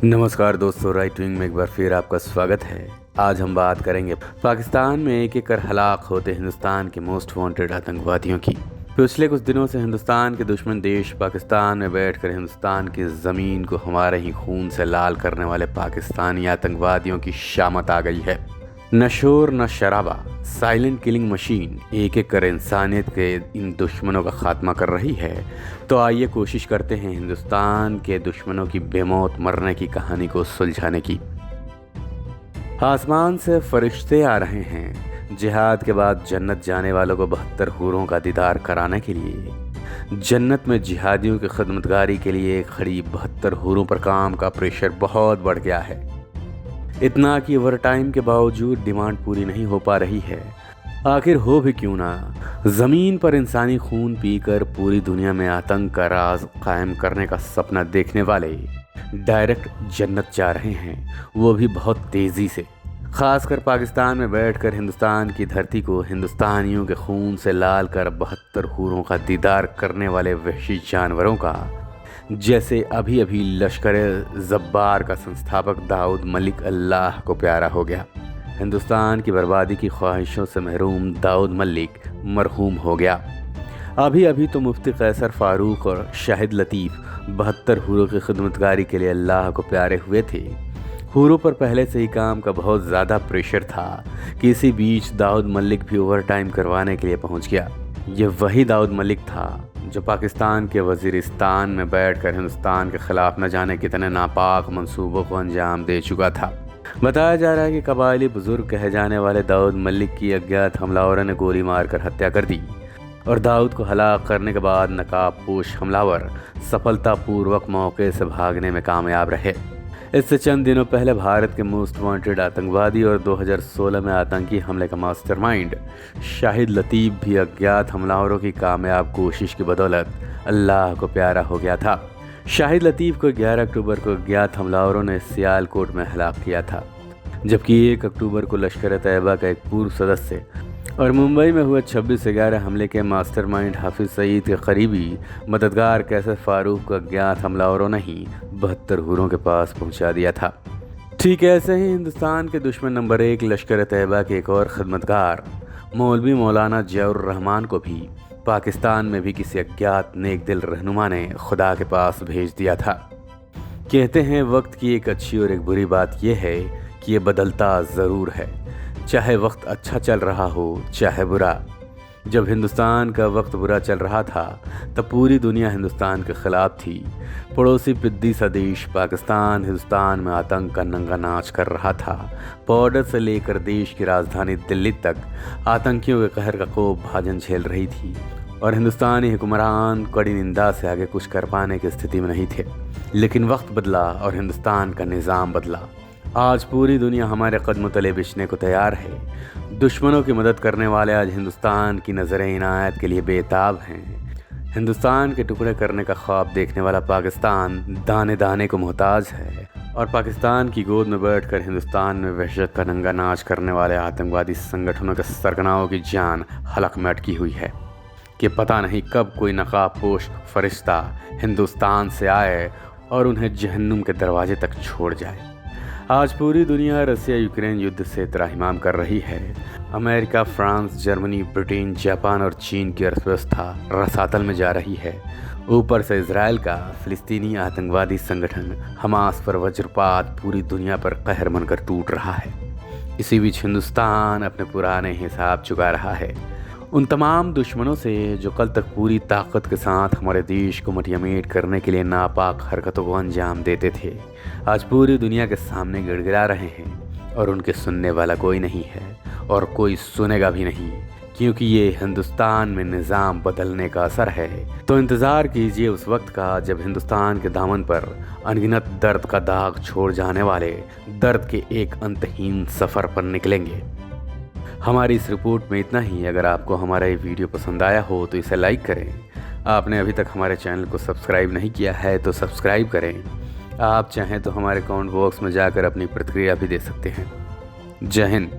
नमस्कार दोस्तों, right wing में एक बार फिर आपका स्वागत है। आज हम बात करेंगे पाकिस्तान में एक एक कर हलाक होते हिंदुस्तान के मोस्ट वांटेड आतंकवादियों की। पिछले कुछ दिनों से हिंदुस्तान के दुश्मन देश पाकिस्तान में बैठकर हिंदुस्तान की ज़मीन को हमारे ही खून से लाल करने वाले पाकिस्तानी आतंकवादियों की शामत आ गई है। न शोर न शराबा, साइलेंट किलिंग मशीन एक एक कर इंसानियत के इन दुश्मनों का खात्मा कर रही है। तो आइए कोशिश करते हैं हिंदुस्तान के दुश्मनों की बेमौत मरने की कहानी को सुलझाने की। आसमान से फरिश्ते आ रहे हैं जिहाद के बाद जन्नत जाने वालों को 72 हूरों का दीदार कराने के लिए। जन्नत में जिहादियों की खिदमतगारी के लिए खड़ी 72 हूरों पर काम का प्रेशर बहुत बढ़ गया है। इतना कि ओवर टाइम के बावजूद डिमांड पूरी नहीं हो पा रही है। आखिर हो भी क्यों ना, ज़मीन पर इंसानी खून पीकर पूरी दुनिया में आतंक का राज कायम करने का सपना देखने वाले डायरेक्ट जन्नत जा रहे हैं, वो भी बहुत तेज़ी से। ख़ासकर पाकिस्तान में बैठकर हिंदुस्तान की धरती को हिंदुस्तानियों के खून से लाल कर 72 हूरों का दीदार करने वाले वहशी जानवरों का, जैसे अभी अभी लश्कर ज़ब्बार का संस्थापक दाऊद मलिक अल्लाह को प्यारा हो गया। हिंदुस्तान की बर्बादी की ख्वाहिशों से महरूम दाऊद मलिक मरहूम हो गया। अभी अभी तो मुफ्ती कैसर फारूक और शाहिद लतीफ़ 72 हूरों की खिदमतगारी के लिए अल्लाह को प्यारे हुए थे। हूरों पर पहले से ही काम का बहुत ज़्यादा प्रेशर था कि इसी बीच दाऊद मलिक भी ओवर टाइम करवाने के लिए पहुंच गया। ये वही दाऊद मलिक था जो पाकिस्तान के वज़ीरिस्तान में बैठकर हिंदुस्तान के ख़िलाफ़ न जाने कितने नापाक मंसूबों को अंजाम दे चुका था। बताया जा रहा है कि कबायली बुज़ुर्ग कहे जाने वाले दाऊद मलिक की अज्ञात हमलावरों ने गोली मारकर हत्या कर दी और दाऊद को हलाक करने के बाद नकाबपोश हमलावर सफलतापूर्वक मौके से भागने में कामयाब रहे। इससे चंद दिनों पहले भारत के मोस्ट वांटेड आतंकवादी और 2016 में आतंकी हमले का मास्टरमाइंड शाहिद लतीफ़ भी अज्ञात हमलावरों की कामयाब कोशिश की बदौलत अल्लाह को प्यारा हो गया था। शाहिद लतीफ़ को 11 अक्टूबर को अज्ञात हमलावरों ने सियालकोट में हलाक किया था, जबकि 1 अक्टूबर को लश्कर तैयबा का एक पूर्व सदस्य और मुंबई में हुए 26/11 हमले के मास्टरमाइंड हाफिज़ सईद के करीबी मददगार कैसर फारूक को अज्ञात हमलावरों ने ही 72 हूरों के पास पहुंचा दिया था। ठीक ऐसे ही हिंदुस्तान के दुश्मन नंबर 1 लश्कर तैयबा के एक और खिदमतगार मौलवी मौलाना ज़ियाउर रहमान को भी पाकिस्तान में भी किसी अज्ञात नेक दिल रहनुमा ने खुदा के पास भेज दिया था। कहते हैं वक्त की एक अच्छी और एक बुरी बात यह है कि ये बदलता ज़रूर है, चाहे वक्त अच्छा चल रहा हो चाहे बुरा। जब हिंदुस्तान का वक्त बुरा चल रहा था तब पूरी दुनिया हिंदुस्तान के ख़िलाफ़ थी। पड़ोसी पिद्दी सा देश पाकिस्तान हिंदुस्तान में आतंक का नंगा नाच कर रहा था। बॉर्डर से लेकर देश की राजधानी दिल्ली तक आतंकियों के कहर का कोप भाजन झेल रही थी और हिंदुस्तानी हुक्मरान कड़ी निंदा से आगे कुछ कर पाने की स्थिति में नहीं थे। लेकिन वक्त बदला और हिंदुस्तान का निज़ाम बदला। आज पूरी दुनिया हमारे कदमों तले बिछने को तैयार है। दुश्मनों की मदद करने वाले आज हिंदुस्तान की नज़रें इनायत के लिए बेताब हैं। हिंदुस्तान के टुकड़े करने का ख्वाब देखने वाला पाकिस्तान दाने दाने को मोहताज है और पाकिस्तान की गोद में बैठकर हिंदुस्तान में वहशत का नंगा नाच करने वाले आतंकवादी संगठनों के सरगनाओं की जान हलक में अटकी हुई है कि पता नहीं कब कोई नकाबपोश फरिश्ता हिंदुस्तान से आए और उन्हें जहन्नुम के दरवाजे तक छोड़ जाए। आज पूरी दुनिया रसिया यूक्रेन युद्ध से त्राहिमाम कर रही है। America, France, Germany, Britain, Japan और चीन की अर्थव्यवस्था रसातल में जा रही है। ऊपर से इजराइल का फिलिस्तीनी आतंकवादी संगठन हमास पर वज्रपात पूरी दुनिया पर कहर बनकर टूट रहा है। इसी बीच हिंदुस्तान अपने पुराने हिसाब चुका रहा है उन तमाम दुश्मनों से जो कल तक पूरी ताकत के साथ हमारे देश को मटियामेट करने के लिए नापाक हरकतों को अंजाम देते थे। आज पूरी दुनिया के सामने गिड़गिड़ा रहे हैं और उनके सुनने वाला कोई नहीं है और कोई सुनेगा भी नहीं, क्योंकि ये हिंदुस्तान में निज़ाम बदलने का असर है। तो इंतज़ार कीजिए उस वक्त का जब हिंदुस्तान के दामन पर अनगिनत दर्द का दाग छोड़ जाने वाले दर्द के एक अंतहीन सफ़र पर निकलेंगे। हमारी इस रिपोर्ट में इतना ही। अगर आपको हमारा ये वीडियो पसंद आया हो तो इसे लाइक करें। आपने अभी तक हमारे चैनल को सब्सक्राइब नहीं किया है तो सब्सक्राइब करें। आप चाहें तो हमारे कमेंट बॉक्स में जाकर अपनी प्रतिक्रिया भी दे सकते हैं। जय हिंद।